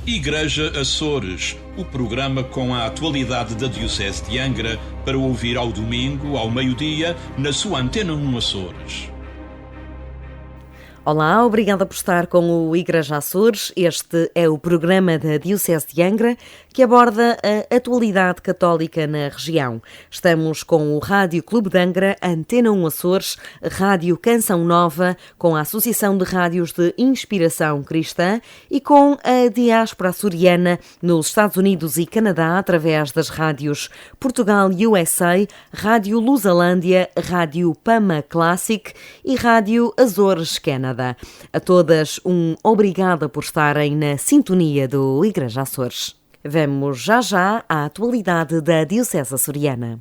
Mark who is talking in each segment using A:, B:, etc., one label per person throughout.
A: Igreja Açores, o programa com a atualidade da Diocese de Angra para ouvir ao domingo, ao meio-dia, na sua Antena 1 Açores.
B: Olá, obrigada por estar com o Igreja Açores. Este é o programa da Diocese de Angra que aborda a atualidade católica na região. Estamos com o Rádio Clube de Angra, Antena 1 Açores, Rádio Canção Nova, com a Associação de Rádios de Inspiração Cristã e com a diáspora açoriana nos Estados Unidos e Canadá através das rádios Portugal USA, Rádio Lusalândia, Rádio Pama Classic e Rádio Azores Canadá. A todas obrigada por estarem na sintonia do Igreja Açores. Vamos já à atualidade da Diocese açoriana.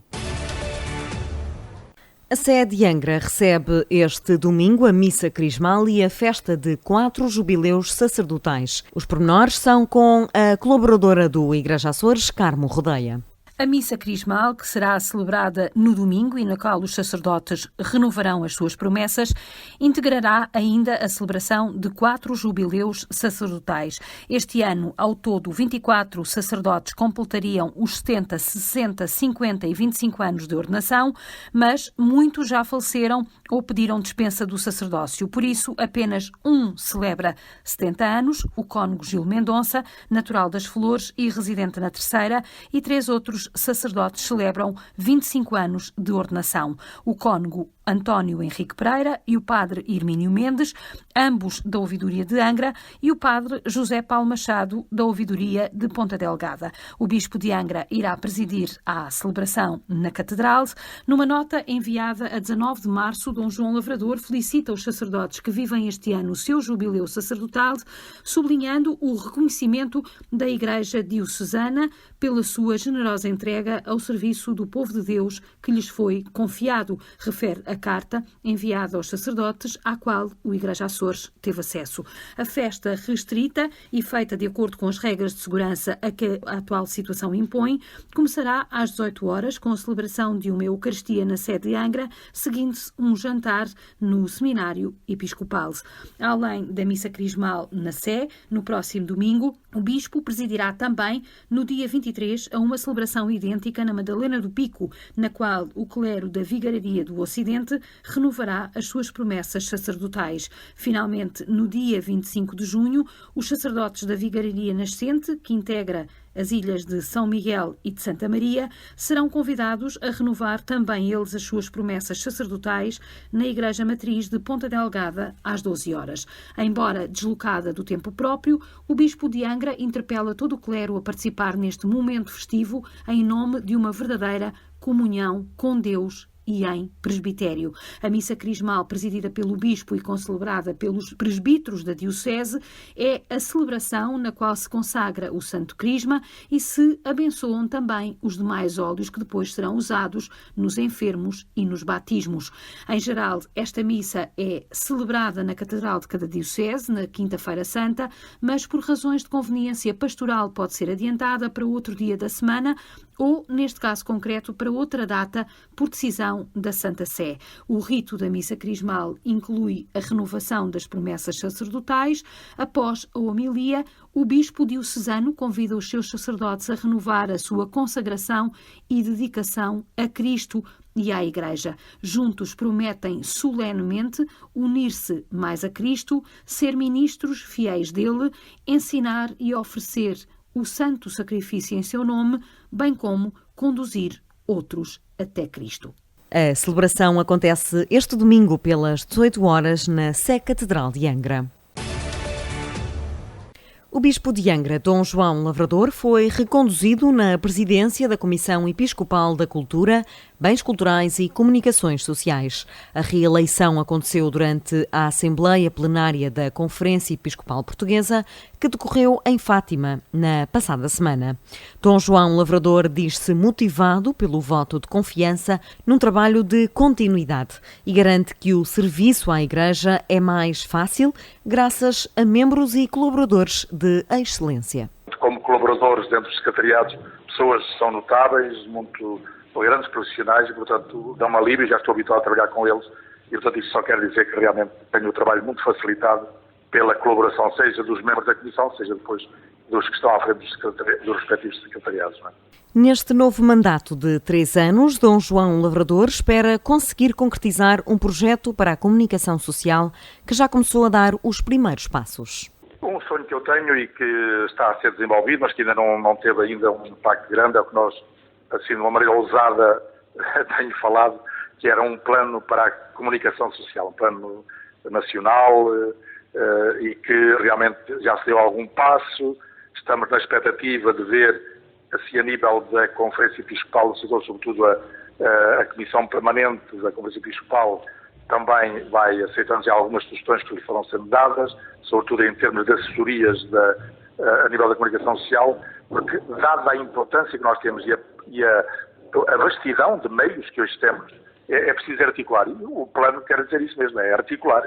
B: A Sé de Angra recebe este domingo a Missa Crismal e a festa de 4 jubileus sacerdotais. Os pormenores são com a colaboradora do Igreja Açores, Carmo Rodeia.
C: A missa crismal, que será celebrada no domingo e na qual os sacerdotes renovarão as suas promessas, integrará ainda a celebração de 4 jubileus sacerdotais. Este ano, ao todo, 24 sacerdotes completariam os 70, 60, 50 e 25 anos de ordenação, mas muitos já faleceram ou pediram dispensa do sacerdócio. Por isso, apenas um celebra 70 anos, o cônego Gil Mendonça, natural das Flores e residente na Terceira, e 3 outros sacerdotes celebram 25 anos de ordenação. O cônego António Henrique Pereira e o padre Hermínio Mendes, ambos da Ouvidoria de Angra, e o padre José Paulo Machado, da Ouvidoria de Ponta Delgada. O bispo de Angra irá presidir a celebração na Catedral. Numa nota enviada a 19 de março, Dom João Lavrador felicita os sacerdotes que vivem este ano o seu jubileu sacerdotal, sublinhando o reconhecimento da Igreja Diocesana pela sua generosa entrega ao serviço do povo de Deus que lhes foi confiado, refere a carta enviada aos sacerdotes, à qual o Igreja Açores teve acesso. A festa restrita e feita de acordo com as regras de segurança a que a atual situação impõe, começará às 18 horas com a celebração de uma Eucaristia na sede de Angra, seguindo-se um jantar no Seminário Episcopal. Além da missa crismal na Sé, no próximo domingo, o bispo presidirá também, no dia 23, a uma celebração idêntica na Madalena do Pico, na qual o clero da Vigararia do Ocidente renovará as suas promessas sacerdotais. Finalmente, no dia 25 de junho, os sacerdotes da Vigararia Nascente, que integra as ilhas de São Miguel e de Santa Maria, serão convidados a renovar também eles as suas promessas sacerdotais na Igreja Matriz de Ponta Delgada às 12 horas. Embora deslocada do tempo próprio, o bispo de Angra interpela todo o clero a participar neste momento festivo em nome de uma verdadeira comunhão com Deus e em presbitério. A missa crismal, presidida pelo bispo e concelebrada pelos presbíteros da Diocese, é a celebração na qual se consagra o Santo Crisma e se abençoam também os demais óleos que depois serão usados nos enfermos e nos batismos. Em geral, esta missa é celebrada na Catedral de cada Diocese, na Quinta-feira Santa, mas por razões de conveniência pastoral pode ser adiantada para outro dia da semana ou, neste caso concreto, para outra data, por decisão da Santa Sé. O rito da missa crismal inclui a renovação das promessas sacerdotais. Após a homilia, o bispo diocesano convida os seus sacerdotes a renovar a sua consagração e dedicação a Cristo e à Igreja. Juntos prometem solenemente unir-se mais a Cristo, ser ministros fiéis dele, ensinar e oferecer o santo sacrifício em seu nome, bem como conduzir outros até Cristo.
B: A celebração acontece este domingo pelas 18 horas na Sé Catedral de Angra. O bispo de Angra, Dom João Lavrador, foi reconduzido na presidência da Comissão Episcopal da Cultura, Bens Culturais e Comunicações Sociais. A reeleição aconteceu durante a Assembleia Plenária da Conferência Episcopal Portuguesa, que decorreu em Fátima na passada semana. Dom João Lavrador diz-se motivado pelo voto de confiança num trabalho de continuidade e garante que o serviço à Igreja é mais fácil graças a membros e colaboradores de excelência.
D: Como colaboradores dentro dos secretariados, pessoas que são notáveis, muito grandes profissionais e, portanto, dá-me alívio, já estou habituado a trabalhar com eles e, portanto, isso só quer dizer que realmente tenho o trabalho muito facilitado pela colaboração, seja dos membros da Comissão, seja depois dos que estão à frente dos respectivos secretariados. Não é?
B: Neste novo mandato de 3 anos, Dom João Lavrador espera conseguir concretizar um projeto para a comunicação social que já começou a dar os primeiros passos.
D: Um sonho que eu tenho e que está a ser desenvolvido, mas que ainda não teve ainda um impacto grande, é o que nós, assim, de uma maneira ousada, tenho falado, que era um plano para a comunicação social, um plano nacional e que realmente já se deu algum passo. Estamos na expectativa de ver se a nível da Conferência Episcopal, sobretudo a Comissão Permanente da Conferência Episcopal, também vai aceitando já algumas sugestões que lhe foram sendo dadas, sobretudo em termos de assessorias a nível da comunicação social, porque, dada a importância que nós temos e a vastidão de meios que hoje temos, é preciso articular. E o plano quer dizer isso mesmo, é articular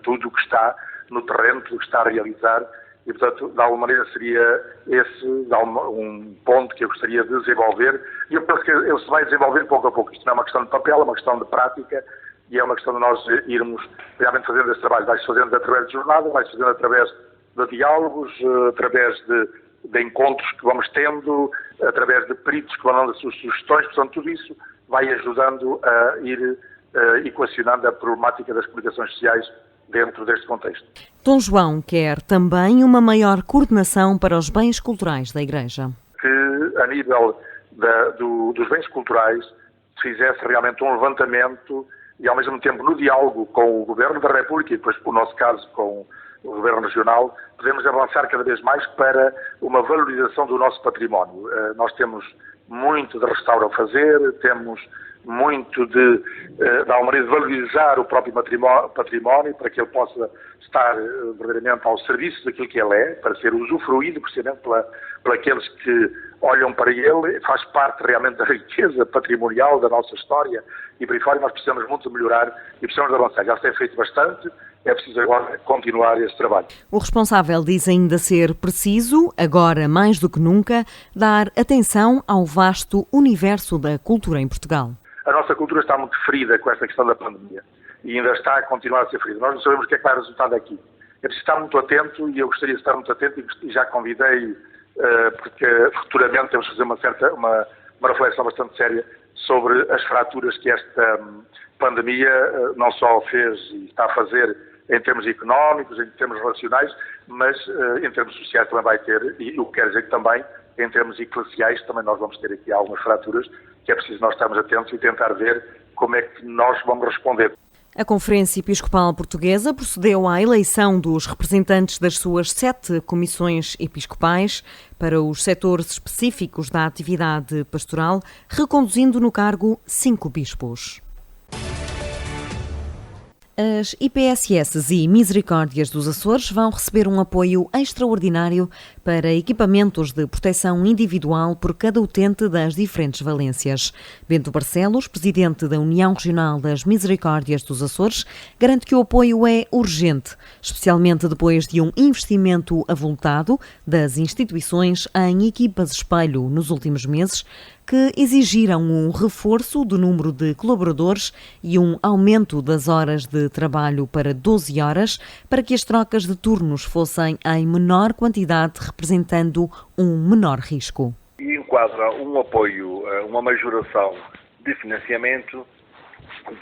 D: tudo o que está no terreno, tudo o que está a realizar, e, portanto, de alguma maneira seria esse um ponto que eu gostaria de desenvolver, e eu penso que ele se vai desenvolver pouco a pouco. Isto não é uma questão de papel, é uma questão de prática, e é uma questão de nós irmos realmente fazendo esse trabalho. Vai-se fazendo através de jornadas, vai-se fazendo através de diálogos, através de encontros que vamos tendo, através de peritos que vão dando as suas sugestões. Portanto, tudo isso vai ajudando a ir equacionando a problemática das comunicações sociais dentro deste contexto.
B: Dom João quer também uma maior coordenação para os bens culturais da Igreja.
D: Que, a nível dos bens culturais, se fizesse realmente um levantamento e, ao mesmo tempo, no diálogo com o Governo da República e depois, no nosso caso, com o Governo Regional, podemos avançar cada vez mais para uma valorização do nosso património. Nós temos muito de restauro a fazer, temos muito de alguma maneira, de valorizar o próprio património para que ele possa estar verdadeiramente ao serviço daquilo que ele é, para ser usufruído precisamente por aqueles que olham para ele, faz parte realmente da riqueza patrimonial da nossa história e por aí fora nós precisamos muito de melhorar e precisamos de avançar. Já se tem feito bastante, é preciso agora continuar esse trabalho.
B: O responsável diz ainda ser preciso, agora mais do que nunca, dar atenção ao vasto universo da cultura em Portugal.
D: A nossa cultura está muito ferida com esta questão da pandemia e ainda está a continuar a ser ferida. Nós não sabemos o que é que vai resultar daqui. É preciso estar muito atento e eu gostaria de estar muito atento e já convidei, porque futuramente temos que fazer uma reflexão bastante séria sobre as fraturas que esta pandemia não só fez e está a fazer em termos económicos, em termos relacionais, mas em termos sociais também vai ter, e o que quer dizer que também, em termos eclesiais, também nós vamos ter aqui algumas fraturas que é preciso nós estarmos atentos e tentar ver como é que nós vamos responder.
B: A Conferência Episcopal Portuguesa procedeu à eleição dos representantes das suas 7 comissões episcopais para os setores específicos da atividade pastoral, reconduzindo no cargo 5 bispos. As IPSS e Misericórdias dos Açores vão receber um apoio extraordinário para equipamentos de proteção individual por cada utente das diferentes valências. Bento Barcelos, presidente da União Regional das Misericórdias dos Açores, garante que o apoio é urgente, especialmente depois de um investimento avultado das instituições em equipas espelho nos últimos meses, que exigiram um reforço do número de colaboradores e um aumento das horas de trabalho para 12 horas, para que as trocas de turnos fossem em menor quantidade, representando um menor risco.
E: E enquadra um apoio, uma majoração de financiamento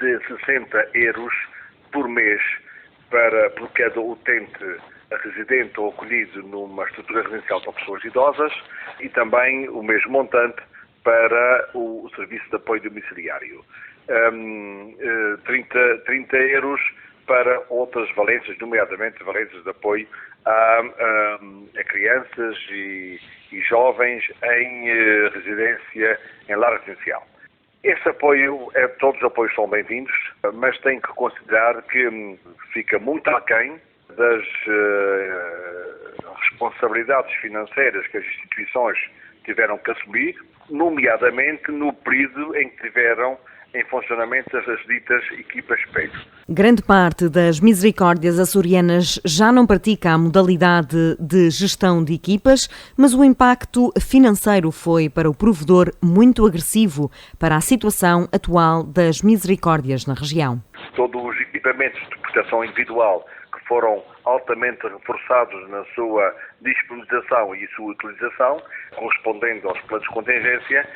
E: de 60 euros por mês por cada utente residente ou acolhido numa estrutura residencial para pessoas idosas e também o mesmo montante para o serviço de apoio domiciliário. 30 euros para outras valências, nomeadamente valências de apoio a crianças e jovens em residência, em lar residencial. Esse apoio, todos os apoios são bem-vindos, mas tem que considerar que fica muito aquém das responsabilidades financeiras que as instituições tiveram que assumir, nomeadamente no período em que tiveram em funcionamento as ditas equipas espelho.
B: Grande parte das misericórdias açorianas já não pratica a modalidade de gestão de equipas, mas o impacto financeiro foi para o provedor muito agressivo para a situação atual das misericórdias na região.
E: Todos os equipamentos de proteção individual que foram altamente reforçados na sua disponibilização e sua utilização, correspondendo aos planos de contingência,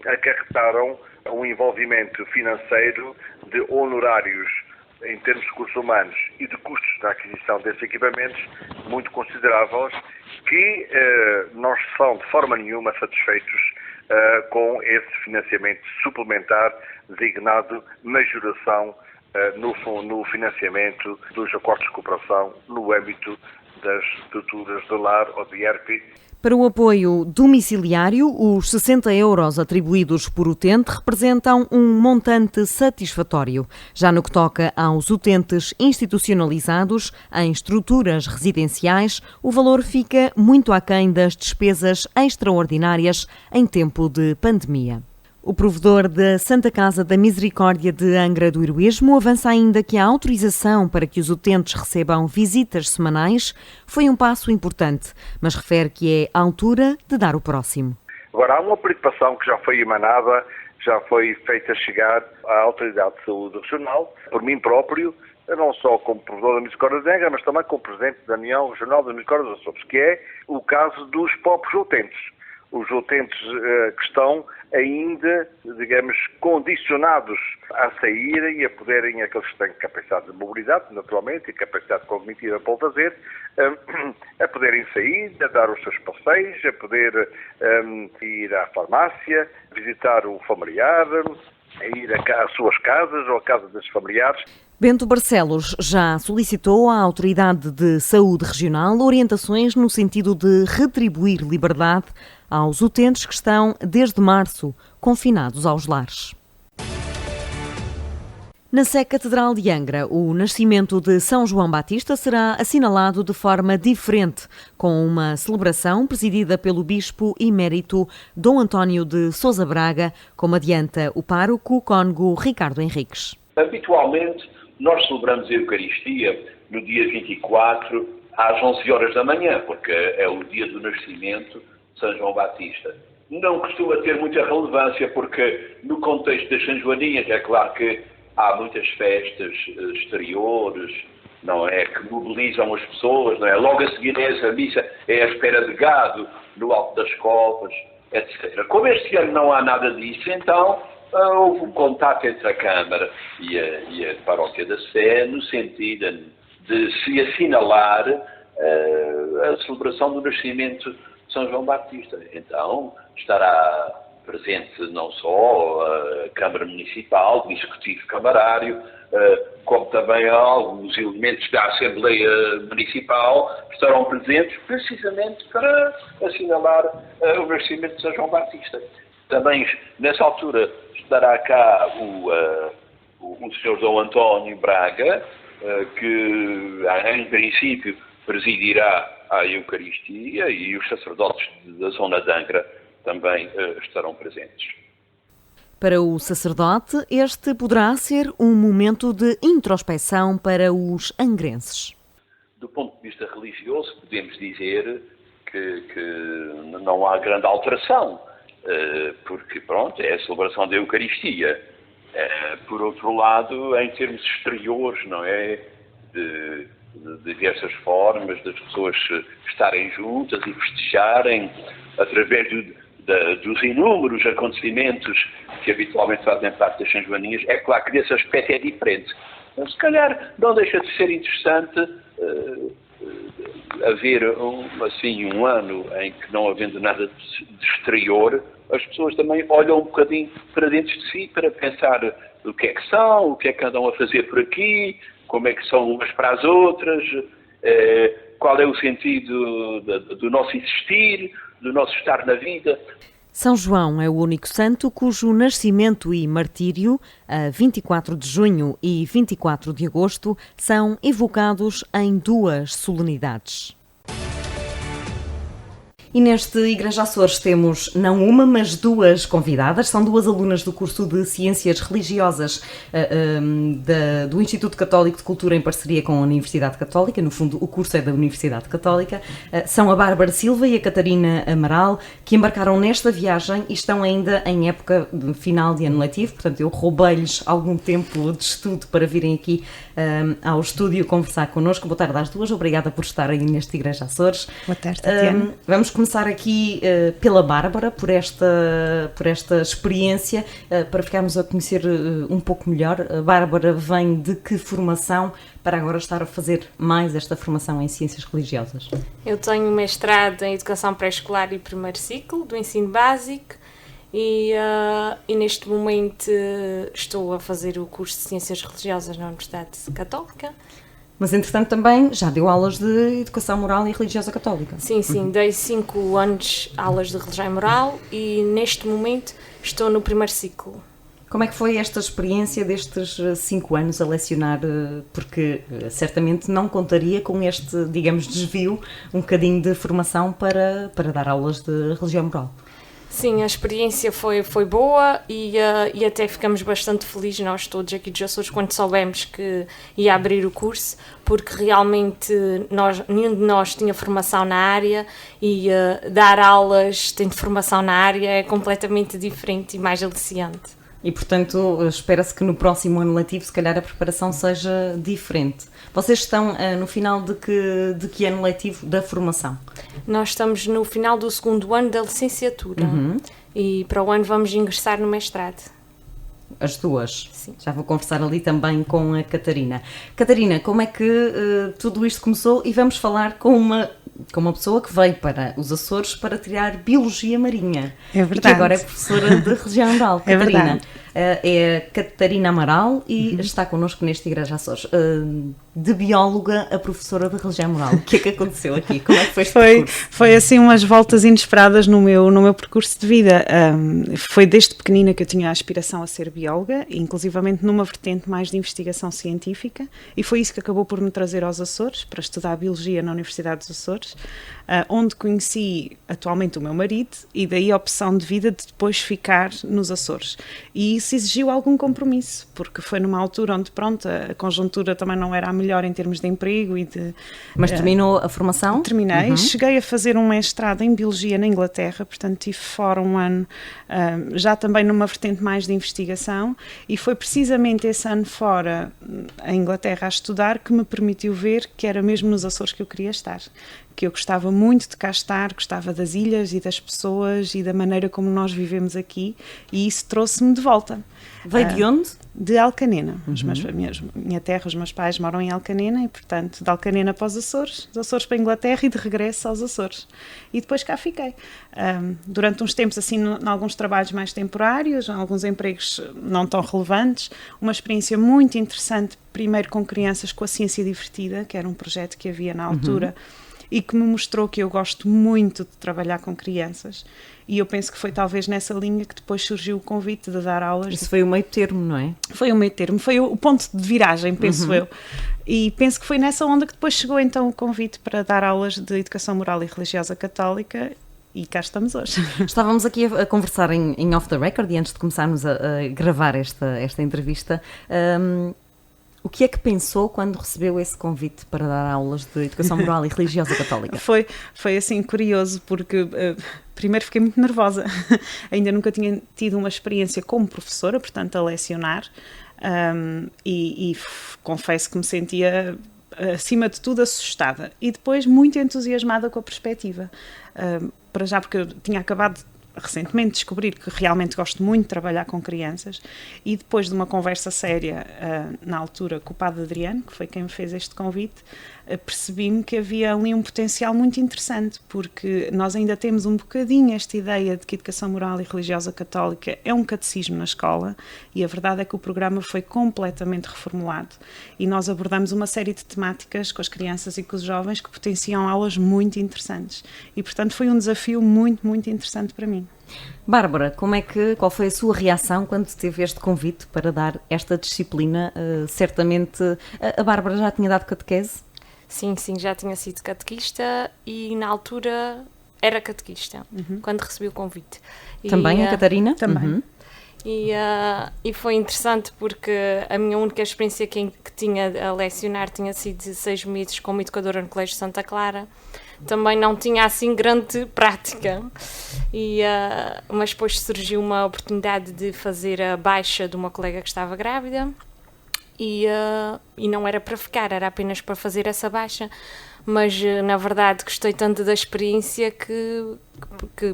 E: acarretaram um envolvimento financeiro de honorários em termos de recursos humanos e de custos da aquisição desses equipamentos muito consideráveis que não são de forma nenhuma satisfeitos com esse financiamento suplementar designado majoração no financiamento dos acordos de cooperação no âmbito das estruturas de lar ou de IRP.
B: Para o apoio domiciliário, os 60 € atribuídos por utente representam um montante satisfatório. Já no que toca aos utentes institucionalizados em estruturas residenciais, o valor fica muito aquém das despesas extraordinárias em tempo de pandemia. O provedor da Santa Casa da Misericórdia de Angra do Heroísmo avança ainda que a autorização para que os utentes recebam visitas semanais foi um passo importante, mas refere que é a altura de dar o próximo.
E: Agora, há uma preocupação que já foi emanada, já foi feita chegar à Autoridade de Saúde Regional, por mim próprio, não só como provedor da Misericórdia de Angra, mas também como presidente da União Regional da Misericórdia dos Açores, que é o caso dos próprios utentes. Os utentes que estão ainda, digamos, condicionados a saírem e a poderem, aqueles que têm capacidade de mobilidade, naturalmente, e capacidade cognitiva para o fazer, a poderem sair, a dar os seus passeios, a poder ir à farmácia, visitar o familiar, a ir às suas casas ou à casa dos familiares.
B: Bento Barcelos já solicitou à Autoridade de Saúde Regional orientações no sentido de retribuir liberdade aos utentes que estão, desde março, confinados aos lares. Na Sé Catedral de Angra, o nascimento de São João Batista será assinalado de forma diferente, com uma celebração presidida pelo Bispo Emérito Dom António de Sousa Braga, como adianta o pároco cônego Ricardo Henriques.
F: Habitualmente, nós celebramos a Eucaristia no dia 24 às 11 horas da manhã, porque é o dia do nascimento de São João Batista. Não costuma ter muita relevância, porque no contexto das São Joaninhas é claro que há muitas festas exteriores, não é, que mobilizam as pessoas, não é? Logo a seguir é essa missa, é a espera de gado no alto das copas, etc. Como este ano não há nada disso, então houve um contato entre a Câmara e a Paróquia da Sé, no sentido de se assinalar a celebração do nascimento de São João Batista. Então estará presente não só a Câmara Municipal, o Executivo Camarário, como também alguns elementos da Assembleia Municipal estarão presentes precisamente para assinalar o nascimento de São João Batista. Também, nessa altura, estará cá o Sr. Dom António Braga, que, em princípio, presidirá a Eucaristia, e os sacerdotes da zona de Angra também estarão presentes.
B: Para o sacerdote, este poderá ser um momento de introspecção para os angrenses.
F: Do ponto de vista religioso, podemos dizer que não há grande alteração, porque, pronto, é a celebração da Eucaristia. Por outro lado, em termos exteriores, não é? De diversas formas, das pessoas estarem juntas e festejarem através dos inúmeros acontecimentos que habitualmente fazem parte das São Joaninhas. É claro que nesse aspecto é diferente. Mas, se calhar, não deixa de ser interessante haver um ano em que, não havendo nada de exterior, as pessoas também olham um bocadinho para dentro de si para pensar o que é que são, o que é que andam a fazer por aqui, como é que são umas para as outras, qual é o sentido do nosso existir, do nosso estar na vida.
B: São João é o único santo cujo nascimento e martírio, a 24 de junho e 24 de agosto, são evocados em duas solenidades. E neste Igreja Açores temos não uma, mas duas convidadas. São duas alunas do curso de Ciências Religiosas do Instituto Católico de Cultura em parceria com a Universidade Católica. No fundo, o curso é da Universidade Católica. São a Bárbara Silva e a Catarina Amaral, que embarcaram nesta viagem e estão ainda em época final de ano letivo. Portanto, eu roubei-lhes algum tempo de estudo para virem aqui ao estúdio conversar connosco. Boa tarde às duas. Obrigada por estarem neste Igreja Açores.
G: Boa tarde, Tatiana.
B: Vamos começar aqui pela Bárbara, por esta experiência, para ficarmos a conhecer um pouco melhor. A Bárbara vem de que formação para agora estar a fazer mais esta formação em Ciências Religiosas?
H: Eu tenho um mestrado em Educação Pré-Escolar e Primeiro Ciclo, do Ensino Básico, e neste momento estou a fazer o curso de Ciências Religiosas na Universidade Católica.
B: Mas, entretanto, também já deu aulas de Educação Moral e Religiosa Católica.
H: Sim, dei 5 anos aulas de Religião e Moral e neste momento estou no primeiro ciclo.
B: Como é que foi esta experiência destes 5 anos a lecionar? Porque certamente não contaria com este, digamos, desvio, um bocadinho de formação para dar aulas de Religião e Moral.
H: Sim, a experiência foi boa e até ficamos bastante felizes, nós todos aqui dos Açores, quando soubemos que ia abrir o curso, porque realmente nenhum de nós tinha formação na área e dar aulas tendo formação na área é completamente diferente e mais aliciante.
B: E, portanto, espera-se que no próximo ano letivo, se calhar, a preparação seja diferente. Vocês estão no final de que ano letivo da formação?
H: Nós estamos no final do 2º ano da licenciatura e para o ano vamos ingressar no mestrado.
B: As duas?
H: Sim.
B: Já vou conversar ali também com a Catarina. Catarina, como é que tudo isto começou? E vamos falar com uma pessoa que veio para os Açores para tirar Biologia Marinha.
G: É verdade.
B: E que agora é professora de Religião Oral.
G: É
B: Catarina.
G: verdade.
B: É a Catarina Amaral e está connosco neste Igreja Açores. De bióloga a professora de Religião Moral. O que é que aconteceu aqui? Como é que foi este percurso?
G: Foi assim umas voltas inesperadas no meu percurso de vida. Foi desde pequenina que eu tinha a aspiração a ser bióloga, inclusivamente numa vertente mais de investigação científica, e foi isso que acabou por me trazer aos Açores, para estudar Biologia na Universidade dos Açores, onde conheci atualmente o meu marido, e daí a opção de vida de depois ficar nos Açores. E isso exigiu algum compromisso, porque foi numa altura onde, pronto, a conjuntura também não era a melhor em termos de emprego e de...
B: Mas terminou a formação?
G: Terminei, cheguei a fazer um mestrado em Biologia na Inglaterra, portanto estive fora um ano, já também numa vertente mais de investigação, e foi precisamente esse ano fora, em Inglaterra, a estudar, que me permitiu ver que era mesmo nos Açores que eu queria estar. Que eu gostava muito de cá estar, gostava das ilhas e das pessoas e da maneira como nós vivemos aqui, e isso trouxe-me de volta.
B: Veio de onde?
G: De Alcanena. Minha terra, os meus pais moram em Alcanena e, portanto, de Alcanena para os Açores, dos Açores para a Inglaterra e de regresso aos Açores. E depois cá fiquei. Durante uns tempos, assim, em alguns trabalhos mais temporários, alguns empregos não tão relevantes, uma experiência muito interessante, primeiro com crianças com a Ciência Divertida, que era um projeto que havia na altura, e que me mostrou que eu gosto muito de trabalhar com crianças, e eu penso que foi talvez nessa linha que depois surgiu o convite de dar aulas.
B: Isso foi o meio termo, não é?
G: Foi o meio termo, foi o ponto de viragem, penso eu, e penso que foi nessa onda que depois chegou então o convite para dar aulas de Educação Moral e Religiosa Católica, e cá estamos hoje.
B: Estávamos aqui a conversar em off the record, e antes de começarmos a gravar esta entrevista, o que é que pensou quando recebeu esse convite para dar aulas de Educação Moral e Religiosa Católica?
G: Foi assim curioso, porque primeiro fiquei muito nervosa. Ainda nunca tinha tido uma experiência como professora, portanto a lecionar, e confesso que me sentia, acima de tudo, assustada. E depois muito entusiasmada com a perspectiva. Para já, porque eu tinha acabado recentemente descobrir que realmente gosto muito de trabalhar com crianças, e depois de uma conversa séria na altura com o Padre Adriano, que foi quem me fez este convite, percebi-me que havia ali um potencial muito interessante, porque nós ainda temos um bocadinho esta ideia de que Educação Moral e Religiosa Católica é um catecismo na escola, e a verdade é que o programa foi completamente reformulado, e nós abordamos uma série de temáticas com as crianças e com os jovens que potenciam aulas muito interessantes, e portanto foi um desafio muito, muito interessante para mim.
B: Bárbara, qual foi a sua reação quando teve este convite para dar esta disciplina? Certamente a Bárbara já tinha dado catequese?
H: Sim, já tinha sido catequista e na altura era catequista, quando recebi o convite.
B: Também a Catarina?
G: Também.
H: E foi interessante porque a minha única experiência que tinha a lecionar tinha sido de 6 meses como educadora no Colégio Santa Clara. Também não tinha assim grande prática, mas depois surgiu uma oportunidade de fazer a baixa de uma colega que estava grávida e não era para ficar, era apenas para fazer essa baixa, mas na verdade gostei tanto da experiência que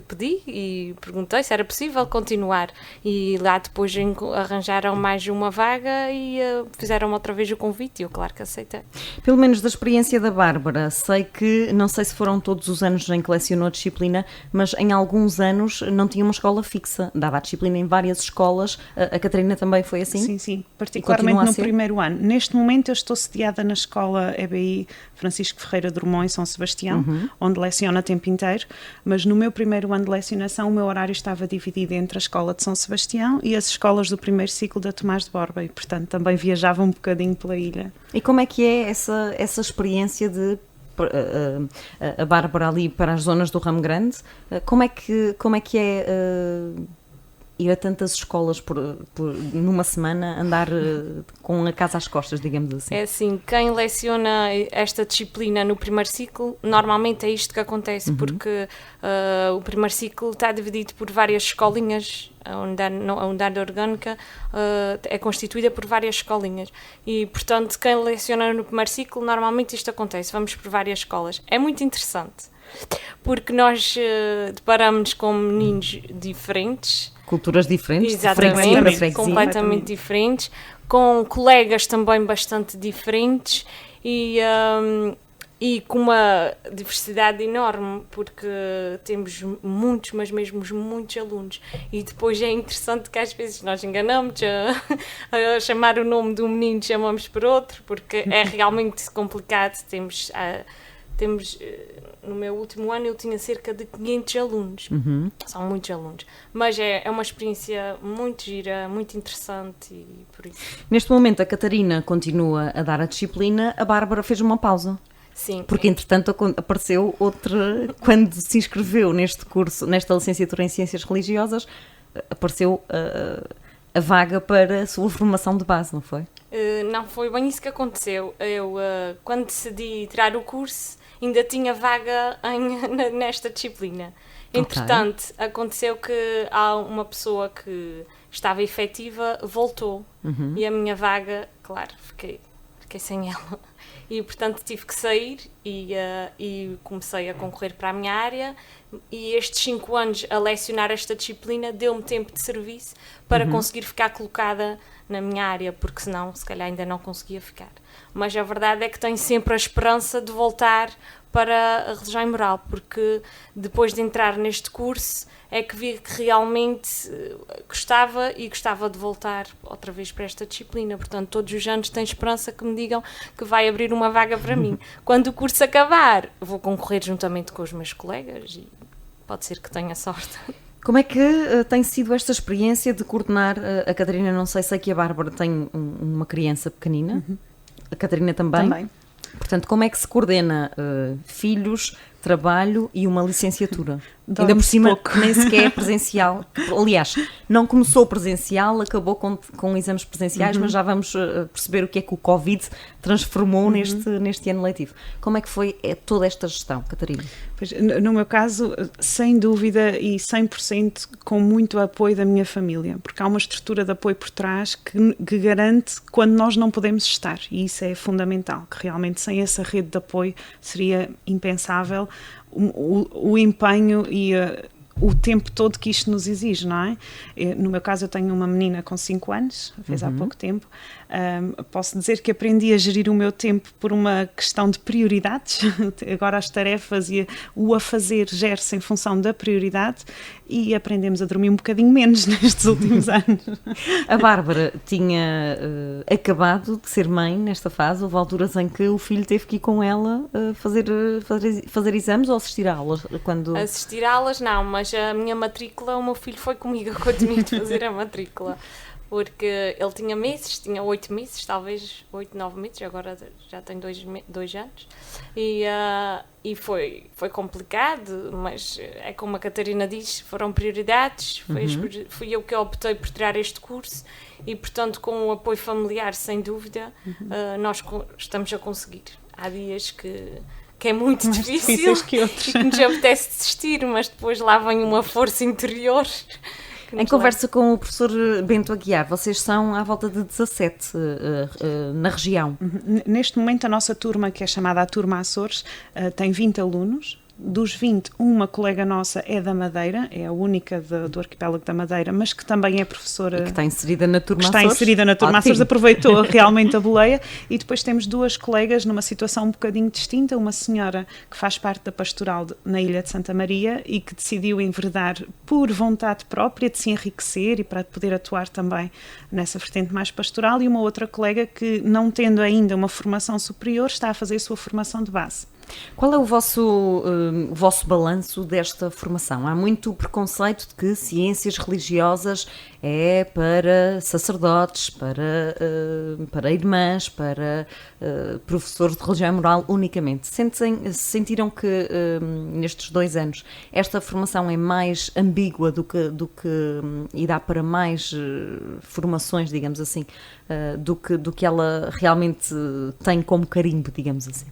H: pedi e perguntei se era possível continuar, e lá depois arranjaram mais uma vaga e fizeram outra vez o convite e eu claro que aceitei.
B: Pelo menos da experiência da Bárbara, não sei se foram todos os anos em que lecionou a disciplina, mas em alguns anos não tinha uma escola fixa, dava a disciplina em várias escolas. A Catarina também foi assim?
G: Sim, particularmente no primeiro ano. Neste momento eu estou sediada na escola EBI Francisco Ferreira Drummond em São Sebastião, onde leciono a tempo inteiro, mas no meu primeiro ano de lecionação o meu horário estava dividido entre a escola de São Sebastião e as escolas do primeiro ciclo da Tomás de Borba e, portanto, também viajava um bocadinho pela ilha.
B: E como é que é essa experiência de a Bárbara ali para as zonas do Ramo Grande? Como é que é ir a tantas escolas numa semana, andar com a casa às costas, digamos assim?
H: É assim, quem leciona esta disciplina no primeiro ciclo, normalmente é isto que acontece, porque o primeiro ciclo está dividido por várias escolinhas, a unidade orgânica é constituída por várias escolinhas e, portanto, quem leciona no primeiro ciclo, normalmente isto acontece, vamos por várias escolas. É muito interessante, porque nós deparamos com meninos diferentes,
B: culturas diferentes,
H: exatamente, completamente diferentes, com colegas também bastante diferentes e com uma diversidade enorme, porque temos muitos, mas mesmo muitos alunos. E depois é interessante que às vezes nós enganamos a chamar o nome de um menino, chamamos por outro, porque é realmente complicado. Temos no meu último ano eu tinha cerca de 500 alunos, são muitos alunos, mas é uma experiência muito gira, muito interessante e por isso.
B: Neste momento a Catarina continua a dar a disciplina, a Bárbara fez uma pausa.
H: Sim.
B: Porque entretanto apareceu outra, quando se inscreveu neste curso, nesta licenciatura em Ciências Religiosas, apareceu a vaga para a sua formação de base, não foi?
H: Não foi bem isso que aconteceu. Eu, quando decidi tirar o curso, ainda tinha vaga nesta disciplina. Entretanto, aconteceu que há uma pessoa que estava efetiva, voltou. E a minha vaga, claro, fiquei sem ela. E, portanto, tive que sair e comecei a concorrer para a minha área. E estes 5 anos a lecionar esta disciplina deu-me tempo de serviço para conseguir ficar colocada na minha área, porque senão, se calhar, ainda não conseguia ficar. Mas a verdade é que tenho sempre a esperança de voltar para a religião e moral, porque depois de entrar neste curso é que vi que realmente gostava de voltar outra vez para esta disciplina. Portanto, todos os anos tenho esperança que me digam que vai abrir uma vaga para mim. Quando o curso acabar, vou concorrer juntamente com os meus colegas e pode ser que tenha sorte.
B: Como é que tem sido esta experiência de coordenar a Catarina? Não sei que a Bárbara tem uma criança pequenina, a Catarina também. Portanto, como é que se coordena filhos, trabalho e uma licenciatura? Ainda por cima, que nem sequer é presencial. Aliás, não começou presencial, acabou com exames presenciais, mas já vamos perceber o que é que o Covid transformou neste ano letivo. Como é que foi toda esta gestão, Catarina?
G: Pois, no meu caso, sem dúvida e 100% com muito apoio da minha família, porque há uma estrutura de apoio por trás que garante quando nós não podemos estar, e isso é fundamental, que realmente sem essa rede de apoio seria impensável o empenho e o tempo todo que isto nos exige, não é? No meu caso eu tenho uma menina com 5 anos, fez há pouco tempo. Posso dizer que aprendi a gerir o meu tempo por uma questão de prioridades. Agora as tarefas e o a fazer gera-se em função da prioridade e aprendemos a dormir um bocadinho menos nestes últimos anos.
B: A Bárbara tinha acabado de ser mãe nesta fase, houve alturas em que o filho teve que ir com ela fazer exames ou assistir a aulas?
H: Assistir a aulas não, mas a minha matrícula, o meu filho foi comigo quando tinha de fazer a matrícula. porque ele tinha 8 meses, talvez 8, 9 meses, agora já tem 2 anos, e foi complicado, mas é como a Catarina diz, foram prioridades, fui eu que optei por tirar este curso, e portanto com o apoio familiar, sem dúvida, nós estamos a conseguir. Há dias que é muito
G: Mais
H: difícil
G: difíceis que outros.
H: e que nos apetece desistir, mas depois lá vem uma força interior.
B: Em conversa com o professor Bento Aguiar, vocês são à volta de 17 na região.
G: Neste momento a nossa turma, que é chamada a Turma Açores, tem 20 alunos. Dos 20, uma colega nossa é da Madeira, é a única do arquipélago da Madeira, mas que também é professora...
B: E que está inserida na Turma Açores.
G: Está inserida na Turma Açores, aproveitou realmente a boleia. E depois temos 2 colegas numa situação um bocadinho distinta, uma senhora que faz parte da pastoral na Ilha de Santa Maria e que decidiu enveredar por vontade própria de se enriquecer e para poder atuar também nessa vertente mais pastoral, e uma outra colega que, não tendo ainda uma formação superior, está a fazer a sua formação de base.
B: Qual é o vosso balanço desta formação? Há muito preconceito de que ciências religiosas é para sacerdotes, para irmãs, para professores de religião e moral unicamente. Sentiram que nestes 2 anos esta formação é mais ambígua do que e dá para mais formações, digamos assim, do que ela realmente tem como carimbo, digamos assim?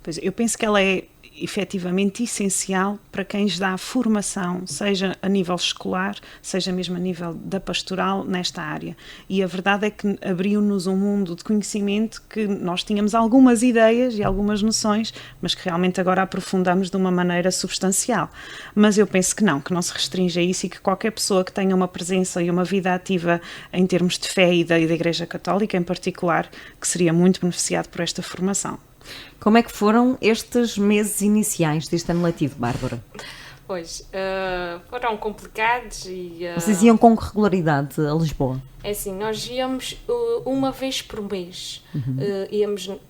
G: Pois, eu penso que ela é efetivamente essencial para quem lhes dá formação, seja a nível escolar, seja mesmo a nível da pastoral nesta área. E a verdade é que abriu-nos um mundo de conhecimento que nós tínhamos algumas ideias e algumas noções, mas que realmente agora aprofundamos de uma maneira substancial. Mas eu penso que não se restringe a isso, e que qualquer pessoa que tenha uma presença e uma vida ativa em termos de fé e da Igreja Católica em particular, que seria muito beneficiado por esta formação.
B: Como é que foram estes meses iniciais deste ano letivo, Bárbara?
H: Pois, foram complicados e...
B: Vocês iam com regularidade a Lisboa?
H: É assim, nós íamos uma vez por mês.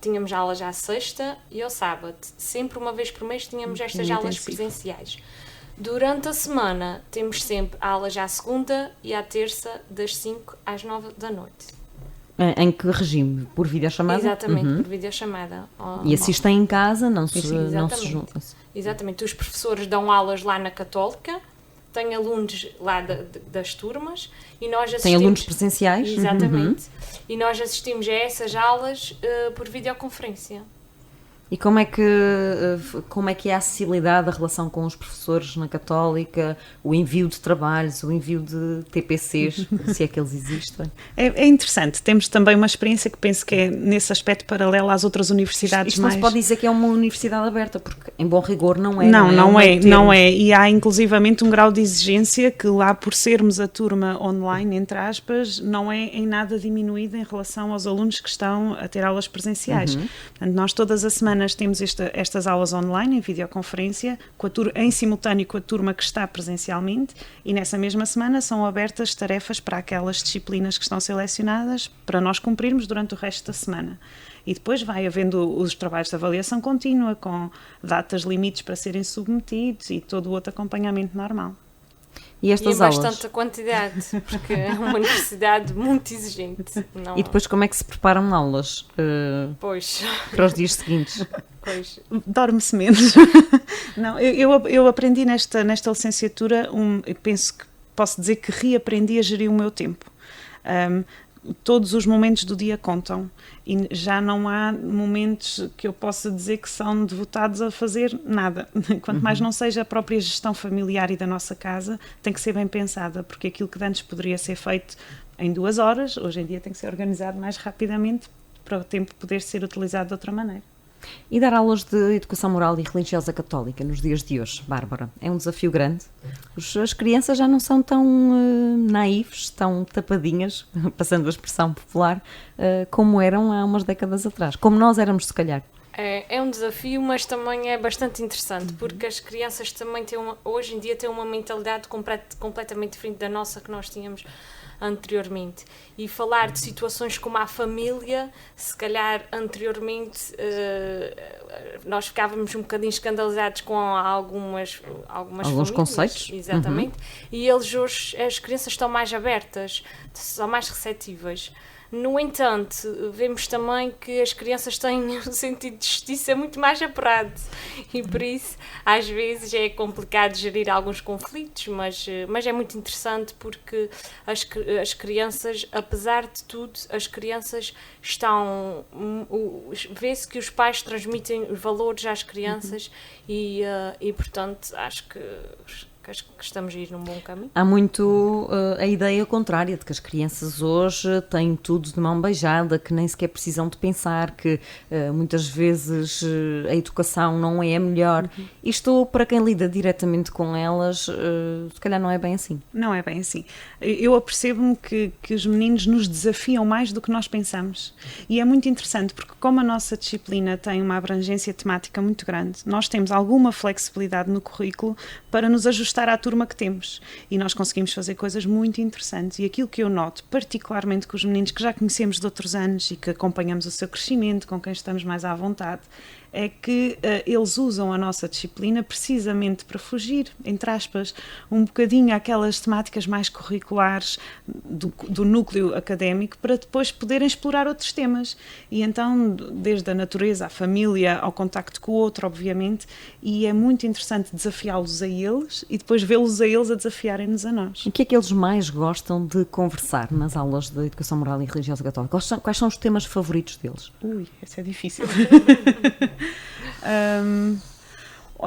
H: Tínhamos aulas à sexta e ao sábado. Sempre uma vez por mês tínhamos estas aulas presenciais. Durante a semana temos sempre aulas à segunda e à terça, das 5 às 9 da noite.
B: Em que regime? Por videochamada?
H: Exatamente, por videochamada.
B: E assistem em casa, não se juntam.
H: Exatamente, os professores dão aulas lá na Católica, têm alunos lá das turmas e nós assistimos...
B: Tem alunos presenciais?
H: Exatamente. E nós assistimos a essas aulas por videoconferência.
B: E como é que é a acessibilidade, a relação com os professores na Católica, o envio de trabalhos, o envio de TPCs, se é que eles existem?
G: É interessante, temos também uma experiência que penso que é nesse aspecto paralelo às outras universidades.
B: Isto não se pode dizer que é uma universidade aberta, porque em bom rigor não é.
G: Não é. E há inclusivamente um grau de exigência que lá, por sermos a turma online, entre aspas, não é em nada diminuído em relação aos alunos que estão a ter aulas presenciais. Portanto, nós todas as semanas temos estas aulas online, em videoconferência, em simultâneo com a turma que está presencialmente, e nessa mesma semana são abertas tarefas para aquelas disciplinas que estão selecionadas para nós cumprirmos durante o resto da semana. E depois vai havendo os trabalhos de avaliação contínua, com datas limites para serem submetidos e todo o outro acompanhamento normal.
B: E estas aulas?
H: Bastante quantidade, porque é uma universidade muito exigente.
B: E depois como é que se preparam aulas para os dias seguintes?
H: Pois.
G: Dorme-se menos. Não, eu aprendi nesta licenciatura, penso que posso dizer que reaprendi a gerir o meu tempo. Todos os momentos do dia contam e já não há momentos que eu possa dizer que são devotados a fazer nada. Quanto mais não seja a própria gestão familiar e da nossa casa, tem que ser bem pensada, porque aquilo que antes poderia ser feito em 2 horas, hoje em dia tem que ser organizado mais rapidamente para o tempo poder ser utilizado de outra maneira.
B: E dar aulas de educação moral e religiosa católica nos dias de hoje, Bárbara, é um desafio grande. As crianças já não são tão naíves, tão tapadinhas, passando a expressão popular, como eram há umas décadas atrás, como nós éramos, se calhar.
H: É um desafio, mas também é bastante interessante, porque as crianças também hoje em dia têm uma mentalidade completamente diferente da nossa que nós tínhamos anteriormente. E falar de situações como a família, se calhar anteriormente nós ficávamos um bocadinho escandalizados com alguns famílias,
B: conceitos.
H: Exatamente. E hoje, as crianças estão mais abertas, são mais receptivas. No entanto, vemos também que as crianças têm um sentido de justiça muito mais apurado e por isso às vezes é complicado gerir alguns conflitos, mas é muito interessante porque as crianças, apesar de tudo, as crianças vê-se que os pais transmitem os valores às crianças e portanto acho que estamos a ir num bom caminho.
B: Há muito a ideia contrária de que as crianças hoje têm tudo de mão beijada, que nem sequer precisam de pensar, que muitas vezes a educação não é a melhor. Isto, para quem lida diretamente com elas, se calhar não é bem assim.
G: Não é bem assim. Eu apercebo-me que os meninos nos desafiam mais do que nós pensamos. E é muito interessante, porque como a nossa disciplina tem uma abrangência temática muito grande, nós temos alguma flexibilidade no currículo para nos ajustar à turma que temos e nós conseguimos fazer coisas muito interessantes e aquilo que eu noto, particularmente com os meninos que já conhecemos de outros anos e que acompanhamos o seu crescimento, com quem estamos mais à vontade, é que eles usam a nossa disciplina precisamente para fugir, entre aspas, um bocadinho àquelas temáticas mais curriculares do núcleo académico para depois poderem explorar outros temas. E então, desde a natureza, à família, ao contacto com o outro, obviamente, e é muito interessante desafiá-los a eles e depois vê-los a eles a desafiarem-nos a nós.
B: O que é que eles mais gostam de conversar nas aulas de Educação Moral e Religiosa Católica? Quais são os temas favoritos deles?
G: Essa é difícil.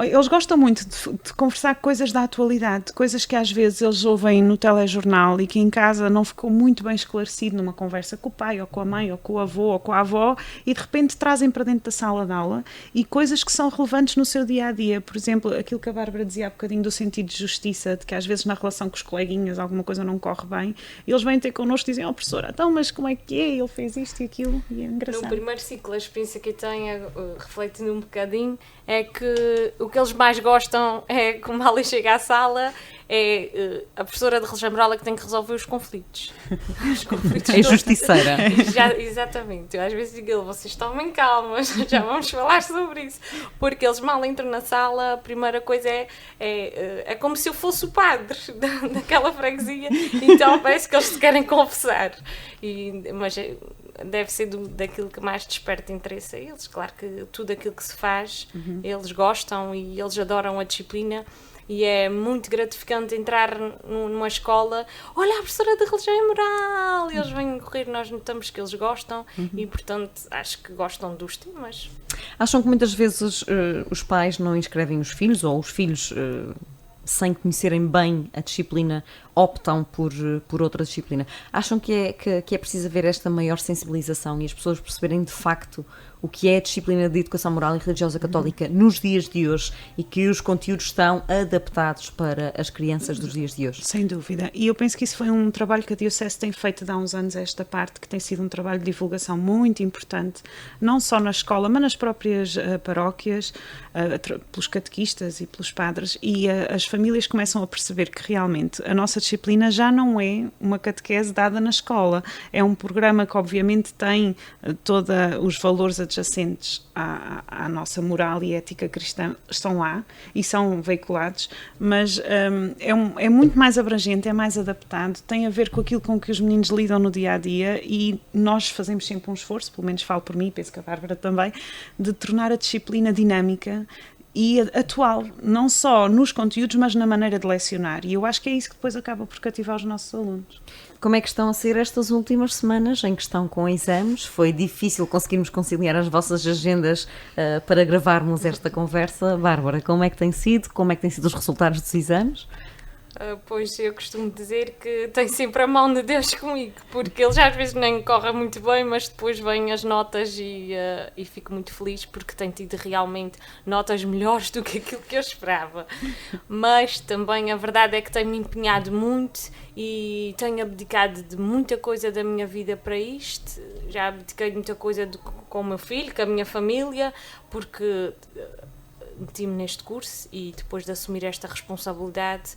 G: Eles gostam muito de conversar coisas da atualidade, coisas que às vezes eles ouvem no telejornal e que em casa não ficou muito bem esclarecido numa conversa com o pai, ou com a mãe, ou com o avô, ou com a avó, e de repente trazem para dentro da sala de aula e coisas que são relevantes no seu dia-a-dia. Por exemplo, aquilo que a Bárbara dizia há bocadinho do sentido de justiça, de que às vezes na relação com os coleguinhas alguma coisa não corre bem, eles vêm ter connosco e dizem, professora, então, mas como é que é? Ele fez isto e aquilo, e é engraçado.
H: No primeiro ciclo, a experiência que eu tenho, refletindo um bocadinho, é que o que eles mais gostam é, como a Ali chega à sala, é a professora de religião moral que tem que resolver os conflitos.
B: É justiceira.
H: Exatamente. Eu às vezes digo, vocês estão bem calmas, já vamos falar sobre isso. Porque eles mal entram na sala, a primeira coisa é como se eu fosse o padre daquela freguesia, então parece que eles se querem confessar. Mas deve ser daquilo que mais desperta interesse a eles. Claro que tudo aquilo que se faz, eles gostam e eles adoram a disciplina. E é muito gratificante entrar numa escola, olha a professora de religião e moral, eles vêm correr, nós notamos que eles gostam e, portanto, acho que gostam dos temas.
B: Acham que muitas vezes os pais não inscrevem os filhos, ou os filhos, sem conhecerem bem a disciplina, optam por outra disciplina? Acham que é preciso haver esta maior sensibilização e as pessoas perceberem de facto o que é a disciplina de Educação Moral e Religiosa Católica nos dias de hoje e que os conteúdos estão adaptados para as crianças dos dias de hoje?
G: Sem dúvida. E eu penso que isso foi um trabalho que a Diocese tem feito de há uns anos, esta parte, que tem sido um trabalho de divulgação muito importante, não só na escola, mas nas próprias paróquias, pelos catequistas e pelos padres, e as famílias começam a perceber que realmente a nossa disciplina já não é uma catequese dada na escola. É um programa que obviamente tem todos os valores adjacentes à nossa moral e ética cristã, estão lá e são veiculados, mas é muito mais abrangente, é mais adaptado, tem a ver com aquilo com que os meninos lidam no dia-a-dia e nós fazemos sempre um esforço, pelo menos falo por mim, penso que a Bárbara também, de tornar a disciplina dinâmica e atual, não só nos conteúdos, mas na maneira de lecionar. E eu acho que é isso que depois acaba por cativar os nossos alunos.
B: Como é que estão a ser estas últimas semanas em que estão com exames? Foi difícil conseguirmos conciliar as vossas agendas para gravarmos esta conversa. Bárbara, como é que tem sido? Como é que têm sido os resultados dos exames?
H: Pois eu costumo dizer que tem sempre a mão de Deus comigo, porque ele já às vezes nem corre muito bem, mas depois vêm as notas e fico muito feliz porque tem tido realmente notas melhores do que aquilo que eu esperava. Mas também a verdade é que tenho-me empenhado muito e tenho abdicado de muita coisa da minha vida para isto. Já abdiquei de muita coisa com o meu filho, com a minha família, porque meti-me neste curso e depois de assumir esta responsabilidade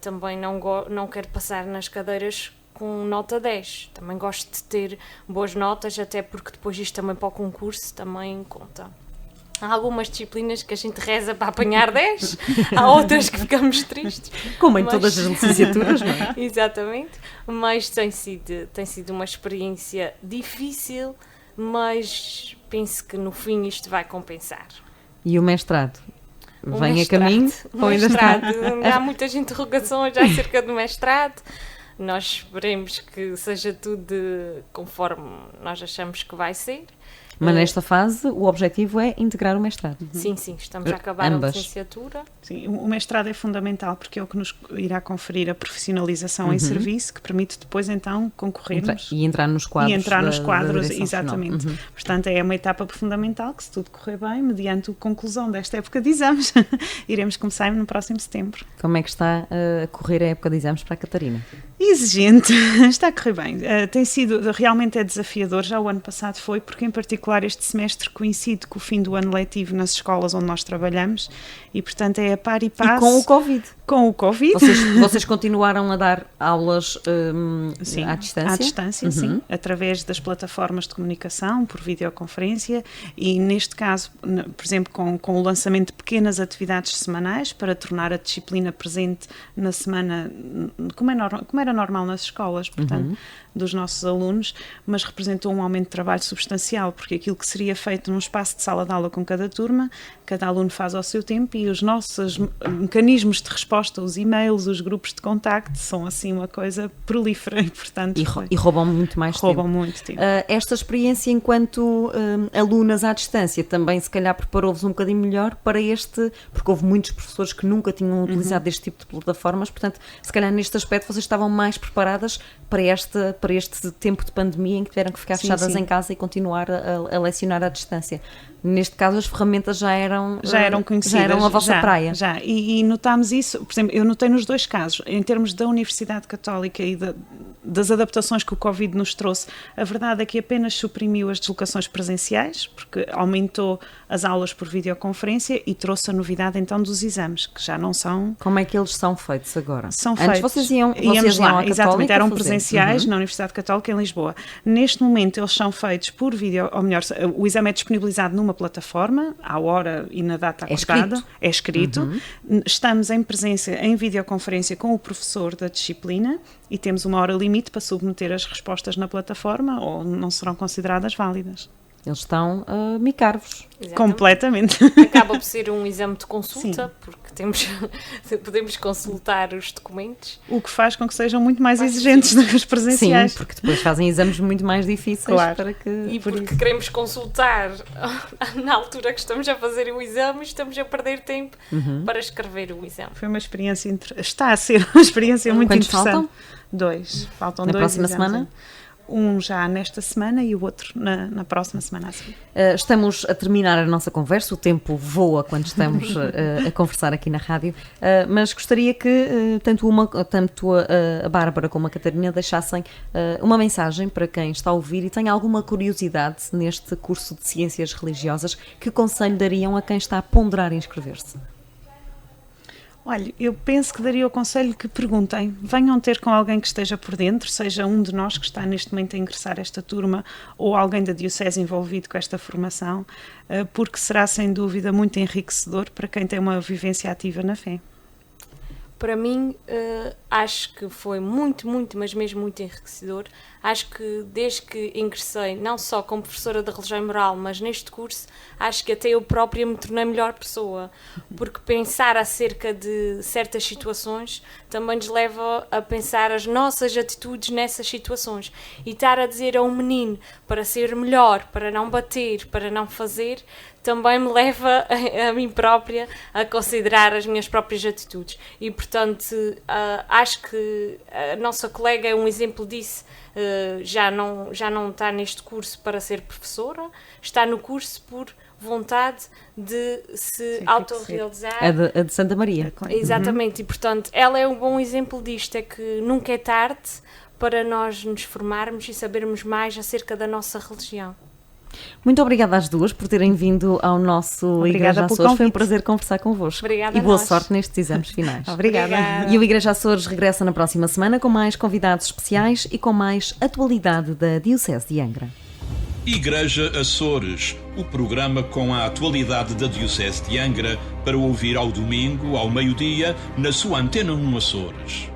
H: também não quero passar nas cadeiras com nota 10. Também gosto de ter boas notas, até porque depois isto também para o concurso também conta. Há algumas disciplinas que a gente reza para apanhar 10, há outras que ficamos tristes.
B: Como em todas as licenciaturas, não é?
H: Exatamente, mas tem sido uma experiência difícil, mas penso que no fim isto vai compensar.
B: E o mestrado? Vem a caminho?
H: O mestrado. Há muitas interrogações acerca do mestrado. Nós esperemos que seja tudo conforme nós achamos que vai ser.
B: Mas nesta fase o objetivo é integrar o mestrado.
H: Sim, estamos a acabar
B: Ambas.
H: a licenciatura.
G: Sim, o mestrado é fundamental porque é o que nos irá conferir a profissionalização em serviço, que permite depois então concorrermos.
B: E entrar nos quadros.
G: E entrar nos quadros,
B: da
G: exatamente. Portanto, é uma etapa fundamental que, se tudo correr bem, mediante a conclusão desta época de exames, iremos começar no próximo setembro.
B: Como é que está a correr a época de exames para a Catarina?
G: Exigente, está a correr bem. Tem sido, realmente é desafiador, já o ano passado foi, porque em particular este semestre coincide com o fim do ano letivo nas escolas onde nós trabalhamos e, portanto, é a par e passo.
B: E com o Covid.
G: Com o Covid.
B: Vocês continuaram a dar aulas
G: sim,
B: à distância?
G: À distância, sim, através das plataformas de comunicação, por videoconferência e, neste caso, por exemplo, com o lançamento de pequenas atividades semanais para tornar a disciplina presente na semana, como era normal nas escolas, portanto, dos nossos alunos, mas representou um aumento de trabalho substancial, porque aquilo que seria feito num espaço de sala de aula com cada turma, cada aluno faz ao seu tempo e os nossos mecanismos de resposta, os e-mails, os grupos de contacto, são assim uma coisa prolífera e, portanto...
B: E roubam muito mais tempo.
G: Roubam muito tempo.
B: Esta experiência enquanto alunas à distância também se calhar preparou-vos um bocadinho melhor para porque houve muitos professores que nunca tinham utilizado este tipo de plataformas, portanto, se calhar neste aspecto vocês estavam mais preparadas para este tempo de pandemia em que tiveram que ficar fechadas em casa e continuar a lecionar à distância. Neste caso as ferramentas já eram conhecidas, já eram a vossa praia.
G: Já, e notámos isso, por exemplo, eu notei nos dois casos, em termos da Universidade Católica e das adaptações que o Covid nos trouxe, a verdade é que apenas suprimiu as deslocações presenciais, porque aumentou as aulas por videoconferência e trouxe a novidade então dos exames, que já não são...
B: Como é que eles são feitos agora?
G: Antes
B: vocês iam à Católica,
G: exatamente, eram presenciais na Universidade Católica em Lisboa. Neste momento eles são feitos por vídeo, ou melhor, o exame é disponibilizado numa plataforma, à hora e na data acordada. É escrito. Estamos em presença, em videoconferência com o professor da disciplina e temos uma hora limite para submeter as respostas na plataforma ou não serão consideradas válidas.
B: Eles estão a micar-vos.
G: Completamente.
H: Acaba por ser um exame de consulta, porque podemos consultar os documentos.
G: O que faz com que sejam muito mais exigentes do que os presenciais.
B: Sim, porque depois fazem exames muito mais difíceis.
G: Claro.
H: Porque queremos consultar na altura que estamos a fazer o exame e estamos a perder tempo para escrever o exame.
G: Foi uma experiência, está a ser uma experiência muito interessante.
B: Faltam?
G: 2. Faltam
B: na
G: 2
B: próxima
G: exames.
B: Semana?
G: Um já nesta semana e o outro na próxima semana a seguir.
B: Estamos a terminar a nossa conversa, o tempo voa quando estamos a conversar aqui na rádio, mas gostaria que tanto a Bárbara como a Catarina deixassem uma mensagem para quem está a ouvir e tem alguma curiosidade neste curso de Ciências Religiosas. Que conselho dariam a quem está a ponderar inscrever-se?
G: Olha, eu penso que daria o conselho que perguntem, venham ter com alguém que esteja por dentro, seja um de nós que está neste momento a ingressar esta turma ou alguém da Diocese envolvido com esta formação, porque será sem dúvida muito enriquecedor para quem tem uma vivência ativa na fé.
H: Para mim, acho que foi muito, mas mesmo muito enriquecedor. Acho que desde que ingressei, não só como professora de religião e moral, mas neste curso, acho que até eu própria me tornei melhor pessoa, porque pensar acerca de certas situações também nos leva a pensar as nossas atitudes nessas situações. E estar a dizer a um menino para ser melhor, para não bater, para não fazer, também me leva a mim própria a considerar as minhas próprias atitudes. E, portanto, acho que a nossa colega é um exemplo disso. Já não está neste curso para ser professora, está no curso por vontade de se autorrealizar.
B: A de Santa Maria.
H: Exatamente, e portanto ela é um bom exemplo disto, é que nunca é tarde para nós nos formarmos e sabermos mais acerca da nossa religião.
B: Muito obrigada às duas por terem vindo ao nosso Igreja Açores. Foi um prazer conversar convosco.
H: Obrigada
B: e boa sorte nestes exames finais.
G: Obrigada.
B: E o Igreja Açores regressa na próxima semana com mais convidados especiais e com mais atualidade da Diocese de Angra.
A: Igreja Açores, o programa com a atualidade da Diocese de Angra para ouvir ao domingo, ao meio-dia, na sua Antena 1 Açores.